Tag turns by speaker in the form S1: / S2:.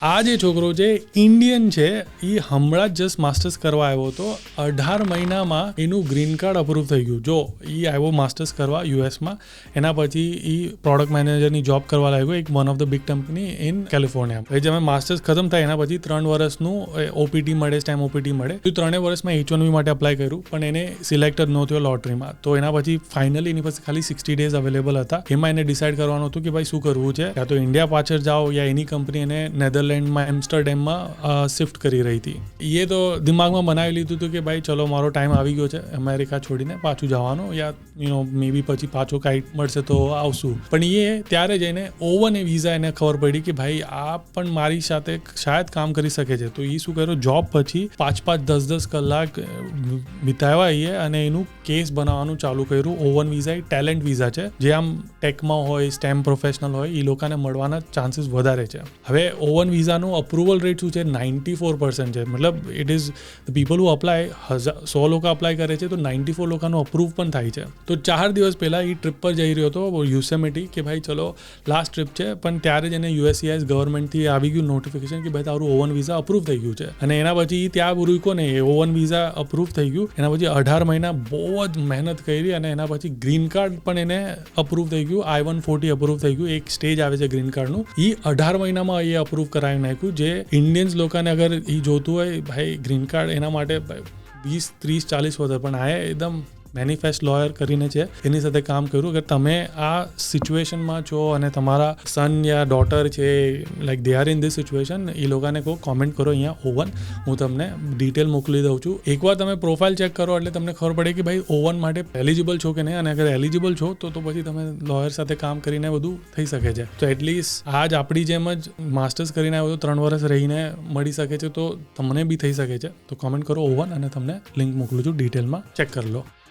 S1: આ જે છોકરો છે ઇન્ડિયન છે, એ હમણાં જ જસ્ટ માસ્ટર્સ કરવા આવ્યો હતો. 18 મહિનામાં એનું ગ્રીન કાર્ડ અપ્રૂવ થઈ ગયું. જો એ આવ્યો માસ્ટર્સ કરવા યુએસમાં, એના પછી એ પ્રોડક્ટ મેનેજરની જોબ કરવા લાગ્યો એક one of the big company in California. પછી જેમાં માસ્ટર્સ ખતમ થાય એના પછી 3 વર્ષનું ઓપીટી મળે, સ્ટેમ ઓપીટી મળે. તો 3 વર્ષમાં H1B માટે અપ્લાય કર્યું, પણ એને સિલેક્ટ ન થયો લોટરીમાં. તો એના પછી ફાઇનલી એની પાસે ખાલી 60 ડેઝ અવેલેબલ હતા. એમાં એને ડિસાઇડ કરવાનું હતું કે ભાઈ શું કરવું છે, યા તો ઇન્ડિયા પાછળ જાઓ યા એની કંપની એને નેધરલેન્ડમાં એમ્સ્ટરડેમમાં શિફ્ટ કરી રહી હતી. એ તો દિમાગમાં બનાવી લીધું હતું કે ભાઈ ચલો મારો ટાઈમ આવી ગયો છે અમેરિકા છોડીને પાછું જવાનું, યા મે બી પછી પાછો કાંઈ મળશે તો આવશું. પણ એ ત્યારે જઈને ઓવન એ વિઝા એને ખબર પડી કે ભાઈ આ પણ મારી સાથે શાયદ કામ કરી શકે છે. તો એ શું કર્યું, જોબ પછી 5-5, 10-10 કલાક વિતાવ્યા એ, અને એનું કેસ બનાવવાનું ચાલુ કર્યું. ઓવન વિઝા એ ટેલેન્ટ વિઝા છે, જે આમ ટેકમાં હોય, સ્ટેમ પ્રોફેશનલ હોય, એ લોકોને મળવાના ચાન્સીસ વધારે છે. હવે ઓવન વિઝાનું અપ્રુવલ રેટ શું છે, 94% છે. મતલબ it is the people who apply, 100 લોકો અપ્લાય કરે છે તો 94 લોકોનું અપ્રૂવ પણ થાય છે. તો 4 દિવસ પહેલા એ ટ્રીપ પર જઈ રહ્યો હતો યુસેમિટી, કે ભાઈ ચલો લાસ્ટ ટ્રીપ છે. પણ ત્યારે જ એને USCIS ગવર્મેન્ટથી આવી ગયું નોટિફિકેશન કે ભાઈ તારું ઓવન વિઝા અપ્રૂવ થઈ ગયું છે. અને એના પછી ત્યાં રૂકો ને, એ ઓવન વિઝા અપ્રૂવ થઈ ગયું. એના પછી 18 મહિના બહુ જ મહેનત કરી, અને એના પછી ગ્રીન કાર્ડ પણ એને અપ્રૂવ થઈ ગયું. I-140 અપ્રૂવ થઈ ગયું. એક સ્ટેજ આવે છે ગ્રીન કાર્ડનું, એ 18 મહિનામાં એ અપ્રૂવ કરાવી નાખ્યું. જે ઇન્ડિયન્સ લોકોને અગર એ જોતું હોય ભાઈ ગ્રીન કાર્ડ, એના માટે 20, 30, 40 વર્ષ, પણ આ એકદમ મેનિફેસ્ટ લોયર કરીને છે, એની સાથે કામ કર્યું. અગર તમે આ સિચ્યુએશનમાં છો અને તમારા સન યા ડોટર છે, like they are in this situation, એ લોકોને કહો કોમેન્ટ કરો અહીંયા ઓવન, હું તમને ડિટેલ મોકલી દઉં છું. એકવાર તમે પ્રોફાઇલ ચેક કરો એટલે તમને ખબર પડે કે ભાઈ ઓવન માટે એલિજિબલ છો કે નહીં. અને અગર એલિજિબલ છો તો પછી તમે લોયર સાથે કામ કરીને બધું થઈ શકે છે. તો એટલીસ્ટ આજ આપણી જેમ જ માસ્ટર્સ કરીને આવ્યો તો 3 વર્ષ રહીને મળી શકે છે, તો તમને બી થઈ શકે છે. તો કોમેન્ટ કરો ઓવન, અને તમને લિંક મોકલું છું, ડિટેલમાં ચેક કરી લો.